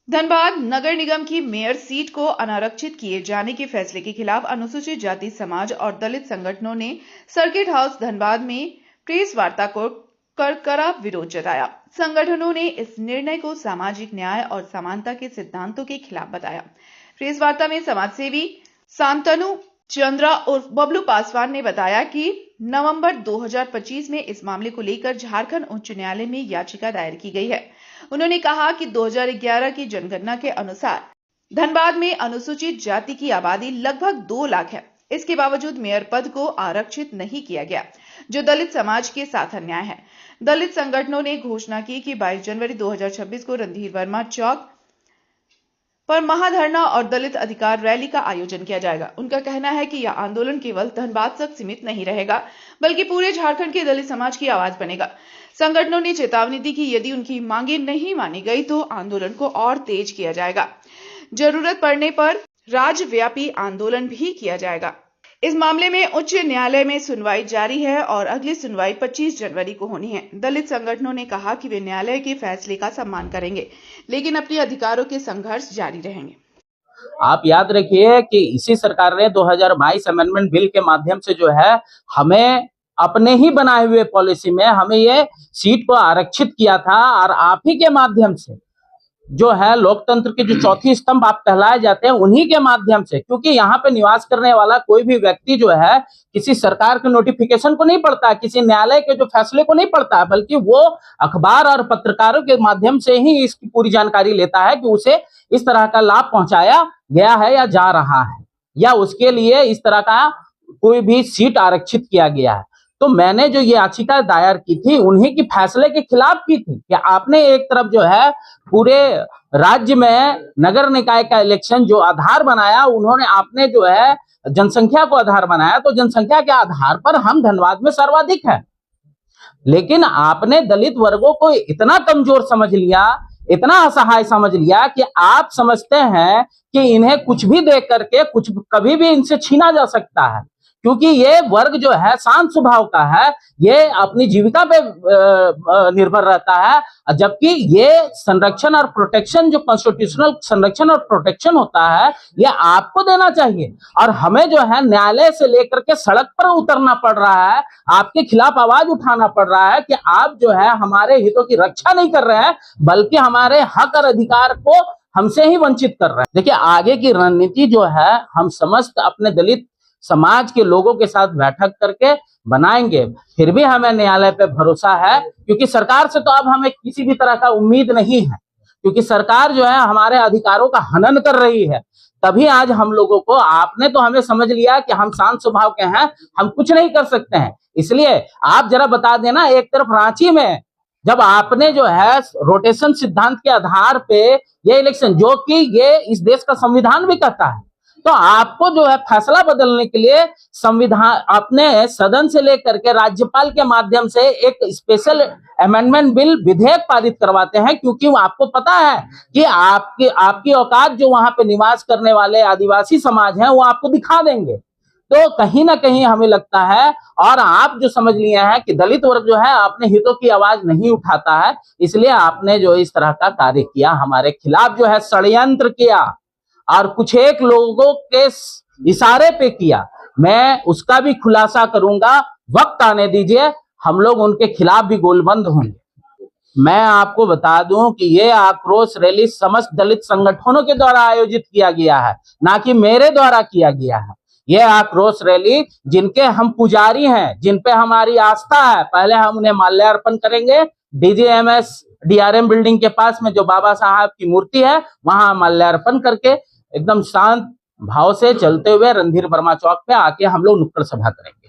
धनबाद नगर निगम की mayor seat को अनारक्षित किए जाने के फैसले के खिलाफ अनुसूचित जाति समाज और दलित संगठनों ने सर्किट हाउस धनबाद में प्रेस वार्ता को कर कड़ा विरोध जताया। संगठनों ने इस निर्णय को सामाजिक न्याय और समानता के सिद्धांतों के खिलाफ बताया। प्रेस वार्ता में समाजसेवी शांतनु चंद्रा उर्फ बबलू पासवान ने बताया कि नवंबर 2025 में इस मामले को लेकर झारखंड उच्च न्यायालय में याचिका दायर की गई है। उन्होंने कहा कि 2011 की जनगणना के अनुसार धनबाद में अनुसूचित जाति की आबादी लगभग 2 लाख है। इसके बावजूद मेयर पद को आरक्षित नहीं किया गया, जो दलित समाज के साथ अन्याय है। दलित संगठनों ने घोषणा की कि 22 जनवरी 2026 को रणधीर वर्मा चौक पर महाधरना और दलित अधिकार रैली का आयोजन किया जाएगा। उनका कहना है कि यह आंदोलन केवल धनबाद तक सीमित नहीं रहेगा, बल्कि पूरे झारखंड के दलित समाज की आवाज बनेगा। संगठनों ने चेतावनी दी कि यदि उनकी मांगें नहीं मानी गई तो आंदोलन को और तेज किया जाएगा। जरूरत पड़ने पर राज्यव्यापी आंदोलन भी किया जाएगा। इस मामले में उच्च न्यायालय में सुनवाई जारी है और अगली सुनवाई 25 जनवरी को होनी है। दलित संगठनों ने कहा कि वे न्यायालय के फैसले का सम्मान करेंगे, लेकिन अपने अधिकारों के संघर्ष जारी रहेंगे। आप याद रखिए कि इसी सरकार ने 2022 अमेंडमेंट बिल के माध्यम से जो है हमें अपने ही बनाए हुए पॉलिसी में हमें ये सीट को आरक्षित किया था, और आप ही के माध्यम से जो है लोकतंत्र के जो चौथी स्तंभ आप कहलाए जाते हैं, उन्हीं के माध्यम से, क्योंकि यहाँ पे निवास करने वाला कोई भी व्यक्ति जो है किसी सरकार के नोटिफिकेशन को नहीं पढ़ता, किसी न्यायालय के जो फैसले को नहीं पढ़ता, बल्कि वो अखबार और पत्रकारों के माध्यम से ही इसकी पूरी जानकारी लेता है कि उसे इस तरह का लाभ पहुंचाया गया है या जा रहा है, या उसके लिए इस तरह का कोई भी सीट आरक्षित किया गया है। तो मैंने जो ये याचिका दायर की थी उन्हीं की फैसले के खिलाफ की थी कि आपने एक तरफ जो है पूरे राज्य में नगर निकाय का इलेक्शन जो आधार बनाया, उन्होंने आपने जो है जनसंख्या को आधार बनाया, तो जनसंख्या के आधार पर हम धनबाद में सर्वाधिक है, लेकिन आपने दलित वर्गों को इतना कमजोर समझ लिया, इतना असहाय समझ लिया कि आप समझते हैं कि इन्हें कुछ भी दे करके कुछ कभी भी इनसे छीना जा सकता है, क्योंकि ये वर्ग जो है शांत स्वभाव का है, ये अपनी जीविका पे निर्भर रहता है, जबकि ये संरक्षण और प्रोटेक्शन जो कॉन्स्टिट्यूशनल संरक्षण और प्रोटेक्शन होता है ये आपको देना चाहिए। और हमें जो है न्यायालय से लेकर के सड़क पर उतरना पड़ रहा है, आपके खिलाफ आवाज उठाना पड़ रहा है कि आप जो है हमारे हितों की रक्षा नहीं कर रहे हैं, बल्कि हमारे हक और अधिकार को हमसे ही वंचित कर रहे हैं। देखिए, आगे की रणनीति जो है हम समस्त अपने दलित समाज के लोगों के साथ बैठक करके बनाएंगे। फिर भी हमें न्यायालय पे भरोसा है, क्योंकि सरकार से तो अब हमें किसी भी तरह का उम्मीद नहीं है, क्योंकि सरकार जो है हमारे अधिकारों का हनन कर रही है। तभी आज हम लोगों को, आपने तो हमें समझ लिया कि हम शांत स्वभाव के हैं, हम कुछ नहीं कर सकते हैं। इसलिए आप जरा बता देना, एक तरफ रांची में जब आपने जो है रोटेशन सिद्धांत के आधार पे ये इलेक्शन, जो कि ये इस देश का संविधान भी कहता है, तो आपको जो है फैसला बदलने के लिए संविधान अपने सदन से लेकर के राज्यपाल के माध्यम से एक स्पेशल अमेंडमेंट बिल विधेयक पारित करवाते हैं, क्योंकि आपको पता है कि आपकी औकात जो वहां पे निवास करने वाले आदिवासी समाज हैं वो आपको दिखा देंगे। तो कहीं ना कहीं हमें लगता है, और आप जो समझ लिए हैं कि दलित वर्ग जो है अपने हितों की आवाज नहीं उठाता है, इसलिए आपने जो इस तरह का कार्य किया, हमारे खिलाफ जो है षड्यंत्र किया और कुछ एक लोगों के इशारे पे किया। मैं उसका भी खुलासा करूंगा, वक्त आने दीजिए, हम लोग उनके खिलाफ भी गोलबंद होंगे। मैं आपको बता दूं कि ये आक्रोश रैली समस्त दलित संगठनों के द्वारा आयोजित किया गया है, ना कि मेरे द्वारा किया गया है। ये आक्रोश रैली जिनके हम पुजारी हैं, जिन पे हमारी आस्था है, पहले हम उन्हें माल्यार्पण करेंगे डीजीएमएस डीआरएम बिल्डिंग के पास में जो बाबा साहब की मूर्ति है, वहां माल्यार्पण करके एकदम शांत भाव से चलते हुए रणधीर वर्मा चौक पे आके हम लोग नुक्कड़ सभा करेंगे।